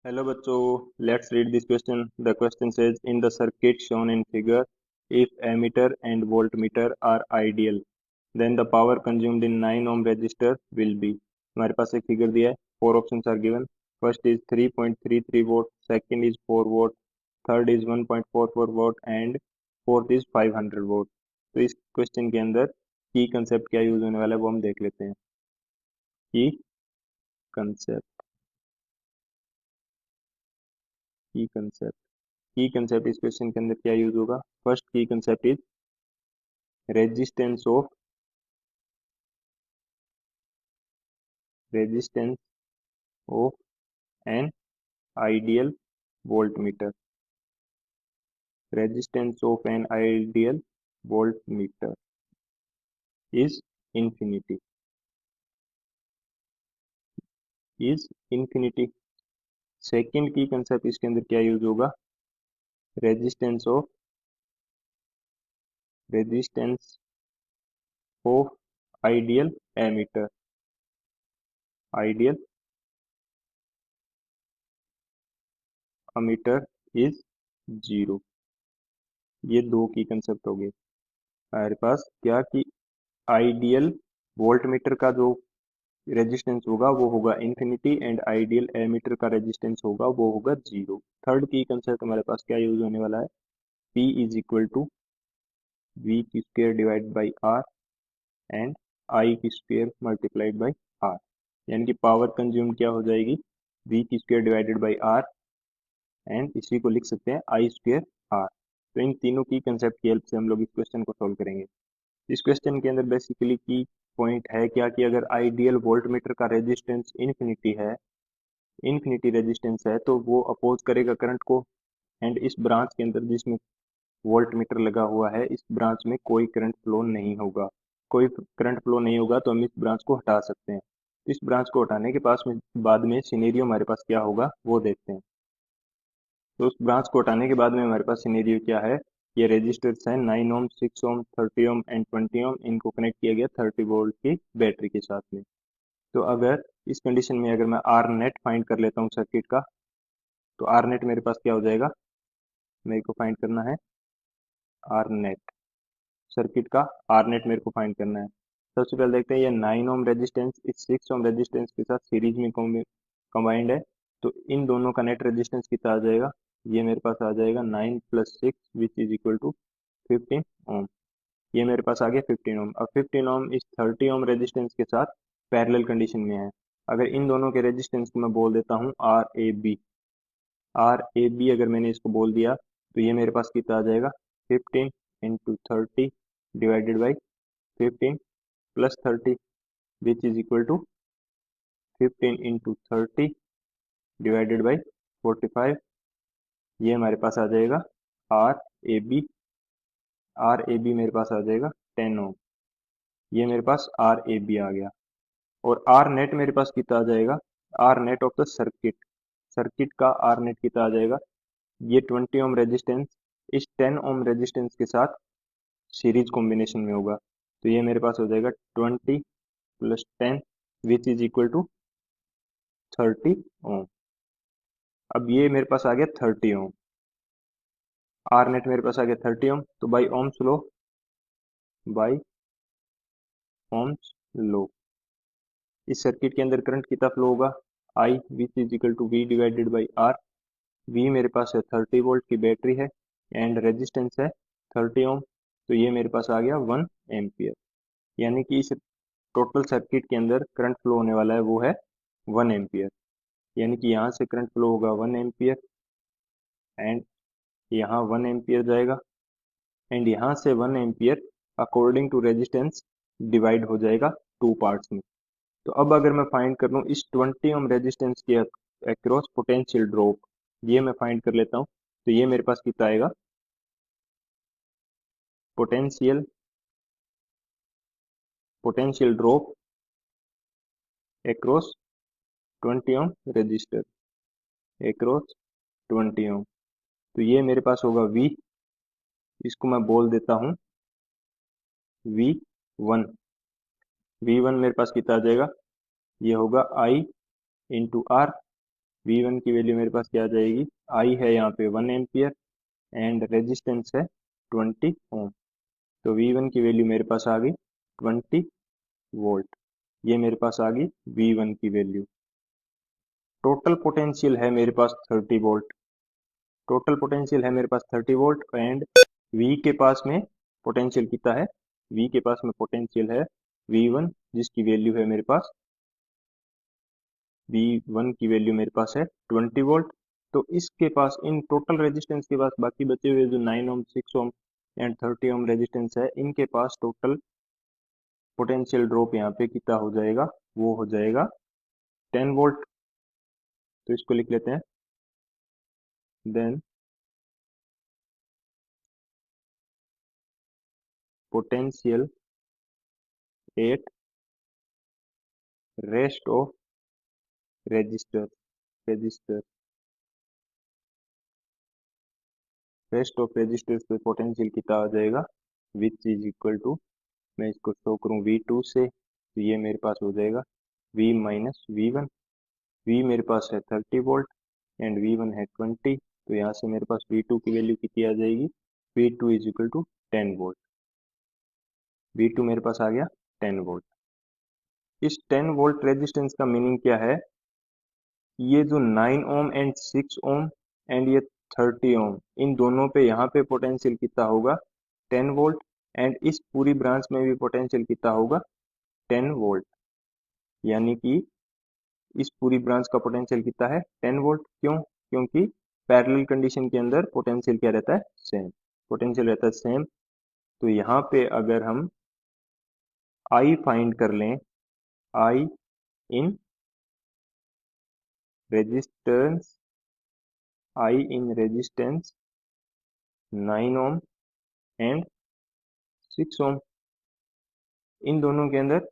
Hello bachcho, let's read this question. The question says in the circuit shown in figure, if ammeter and voltmeter are ideal, then the power consumed in 9 ohm resistor will be. हमारे पास एक figure दिया है, 4 options are given. First is 3.33 watt, second is 4 watt, third is 1.44 watt and fourth is 500 watt. तो इस question के अंदर की concept क्या यूज होने वाला है वो हम देख लेते हैं. की कंसेप्ट की कंसेप्ट की कंसेप्ट इस क्वेश्चन के अंदर क्या यूज होगा. फर्स्ट की concept is resistance of an ideal voltmeter. Resistance of an ideal voltmeter is infinity. Second की कंसेप्ट इसके अंदर क्या यूज होगा. Resistance of ideal ammeter. Ideal ammeter is zero. ये दो की कंसेप्ट हो गई हमारे पास. क्या कि आइडियल वोल्टमीटर का जो रेजिस्टेंस होगा वो होगा इन्फिनिटी एंड आइडियल एमीटर का रेजिस्टेंस होगा वो होगा जीरो. थर्ड की कंसेप्ट हमारे पास क्या यूज होने वाला है. P is equal to V की square divide by R and I की स्क्वेयर मल्टीप्लाइड बाई आर. यानी कि पावर कंज्यूम क्या हो जाएगी, वी की square divided by R and इसी को लिख सकते हैं आई स्क्वेयर आर. तो इन तीनों की कंसेप्ट की हेल्प से हम लोग इस क्वेश्चन को सोल्व करेंगे. इस क्वेश्चन के अंदर बेसिकली की पॉइंट है क्या कि अगर आइडियल वोल्टमीटर का रेजिस्टेंस इन्फिनिटी रेजिस्टेंस है तो वो अपोज करेगा करंट को. एंड इस ब्रांच के अंदर जिसमें वोल्ट मीटर लगा हुआ है इस ब्रांच में कोई करंट फ्लो नहीं होगा. कोई करंट फ्लो नहीं होगा तो हम इस ब्रांच को हटा सकते हैं. इस ब्रांच को हटाने के पास में बाद में सिनेरियो हमारे पास क्या होगा वो देखते हैं. तो उस ब्रांच को हटाने के बाद में हमारे पास सिनेरियो क्या है. ये रेजिस्टर्स हैं 9 ओम 6 ओम 30 ओम एंड 20 ओम. इनको कनेक्ट किया गया 30 वोल्ट की बैटरी के साथ में. तो अगर इस कंडीशन में अगर मैं आर नेट फाइंड कर लेता हूँ सर्किट का, तो आर नेट मेरे पास क्या हो जाएगा. मेरे को फाइंड करना है आर नेट. सर्किट का आर नेट मेरे को फाइंड करना है. सबसे पहले देखते हैं ये 9 ओम रेजिस्टेंस इस 6 ओम रेजिस्टेंस के साथ सीरीज में कंबाइंड है. तो इन दोनों का नेट रेजिस्टेंस कितना आ जाएगा. ये मेरे पास आ जाएगा 9 plus 6 which is equal to 15 ohm. ये मेरे पास आ गया 15 ओम. अब 15 ओम इस 30 ओम रेजिस्टेंस के साथ पैरेलल कंडीशन में है. अगर इन दोनों के रेजिस्टेंस को मैं बोल देता हूँ आर ए बी अगर मैंने इसको बोल दिया तो ये मेरे पास कितना आ जाएगा 15 into 30 divided by 15 plus 30 which is equal to 15 into 30 divided by 45. ये हमारे पास आ जाएगा आर ए बी. मेरे पास आ जाएगा 10 ओम. ये मेरे पास आर ए बी आ गया. और आर नेट मेरे पास कितना आ जाएगा. R net of the circuit का आर नेट कितना आ जाएगा. ये 20 ओम रेजिस्टेंस इस 10 ओम रेजिस्टेंस के साथ सीरीज कॉम्बिनेशन में होगा. तो ये मेरे पास हो जाएगा 20 plus 10 which is equal to 30 ohm. अब ये मेरे पास आ गया 30 ओम. आर नेट मेरे पास आ गया 30 ओम. तो बाई ओम्स लो इस सर्किट के अंदर करंट कितना फ्लो होगा. I which is equal to V divided by R. V मेरे पास है 30 वोल्ट की बैटरी है एंड रेजिस्टेंस है 30 ओम. तो ये मेरे पास आ गया 1 एम्पियर. यानी कि इस टोटल सर्किट के अंदर करंट फ्लो होने वाला है वो है 1 एम्पियर. यानी कि यहाँ से करंट फ्लो होगा 1 एम्पियर एंड यहाँ 1 एम्पियर जाएगा एंड यहाँ से 1 ampere according to resistance divide हो जाएगा टू पार्ट्स में. तो अब अगर मैं फाइंड कर लूँ इस 20 ओम रेजिस्टेंस के अक्रॉस पोटेंशियल ड्रॉप, ये मैं फाइंड कर लेता हूँ. तो ये मेरे पास कितना आएगा. Potential drop across 20 ohm resistor across 20 ohm. तो ये मेरे पास होगा V. इसको मैं बोल देता हूँ V1. V1 मेरे पास कितना आ जाएगा. ये होगा I इंटू आर V1 की वैल्यू मेरे पास क्या आ जाएगी, I है यहाँ पे 1 एम्पियर एंड रेजिस्टेंस है 20 ओम। तो V1 की वैल्यू मेरे पास आ गई 20 वोल्ट। ये मेरे पास आ गई V1 की वैल्यू। टोटल पोटेंशियल है मेरे पास 30 वोल्ट। टोटल पोटेंशियल है मेरे पास 30 वोल्ट एंड V के पास में पोटेंशियल कितना है, V के पास में पोटेंशियल है V1 जिसकी वैल्यू है मेरे पास, V1 की वैल्यू मेरे पास है 20 वोल्ट। तो इसके पास इन टोटल रेजिस्टेंस के पास बाकी बचे हुए जो 9 ओम 6 ओम एंड 30 ओम रेजिस्टेंस है, इनके पास टोटल पोटेंशियल ड्रॉप यहाँ पे कितना हो जाएगा, वो हो जाएगा 10 वोल्ट। तो इसको लिख लेते हैं, then potential at rest of resistor resistor rest of resistors पे पोटेंशियल कितना आ जाएगा, विच इज इक्वल टू, मैं इसको शो करूँ V2 से तो ये मेरे पास हो जाएगा V माइनस V1। V मेरे पास है 30 वोल्ट एंड V1 है 20, तो यहाँ से मेरे पास V2 की वैल्यू कितनी आ जाएगी, V2 is equal to 10 volt. V2 मेरे पास आ गया 10 वोल्ट। इस 10 वोल्ट रेजिस्टेंस का मीनिंग क्या है, ये जो 9 ओम एंड 6 ओम एंड ये 30 ओम, इन दोनों पे यहाँ पे पोटेंशियल कितना होगा 10 वोल्ट एंड इस पूरी ब्रांच में भी पोटेंशियल कितना होगा 10 वोल्ट। यानी कि इस पूरी ब्रांच का पोटेंशियल कितना है 10 वोल्ट। क्यों, क्योंकि पैरेलल कंडीशन के अंदर पोटेंशियल क्या रहता है, सेम पोटेंशियल रहता है सेम। तो यहाँ पे अगर हम I फाइंड कर लें, I in resistance, I in resistance 9 ohm and 6 ओम, इन दोनों के अंदर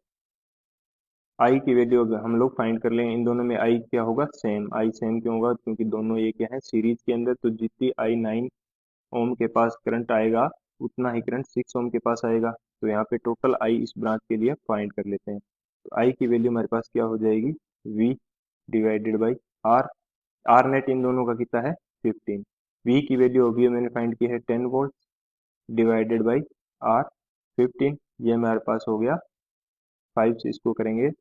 I की वैल्यू अगर हम लोग फाइंड कर लेंगे, इन दोनों में I क्या होगा, सेम। I सेम क्यों होगा, क्योंकि दोनों ये क्या है सीरीज के अंदर, तो जितनी I 9 ओम के पास करंट आएगा उतना ही करंट 6 ओम के पास आएगा। तो यहाँ पे टोटल I इस ब्रांच के लिए फाइंड कर लेते हैं। तो I की वैल्यू हमारे पास क्या हो जाएगी, V divided by R। R net इन दोनों का कितना है 15। V की वैल्यू अभी मैंने फाइंड की है 10 वोल्ट डिवाइडेड बाई R 15, ये हमारे पास हो गया 5 से इसको करेंगे,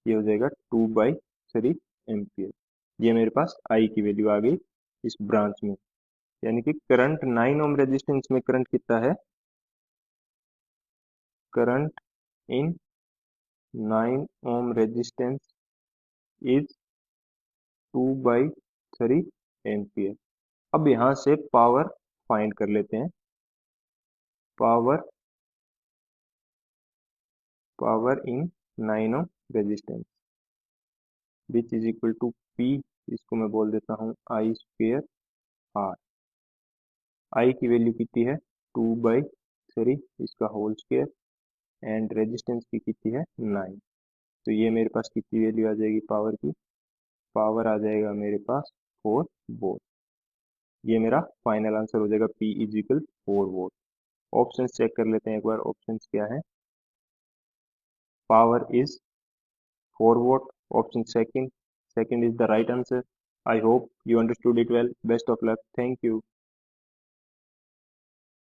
ये हो जाएगा 2/3 एम्पियर। ये मेरे पास I की वैल्यू आ गई इस ब्रांच में। यानी कि करंट 9 ओम रेजिस्टेंस में करंट कितना है, current in 9 ohm resistance is 2/3 ampere. अब यहाँ से पावर फाइंड कर लेते हैं। Power power in 9 ohm resistance which is equal to P, इसको मैं बोल देता हूँ I स्क्वेयर R। I की वैल्यू कितनी है 2/3, इसका होल स्क्वेयर एंड रेजिस्टेंस की कितनी है 9। तो ये मेरे पास कितनी वैल्यू आ जाएगी पावर की, पावर आ जाएगा मेरे पास 4 वोल्ट। ये मेरा फाइनल आंसर हो जाएगा P is equal 4 volt. Option check कर लेते हैं एक बार, ऑप्शन क्या है, power is 4 volt, option second is the right answer. I hope you understood it well. Best of luck. Thank you.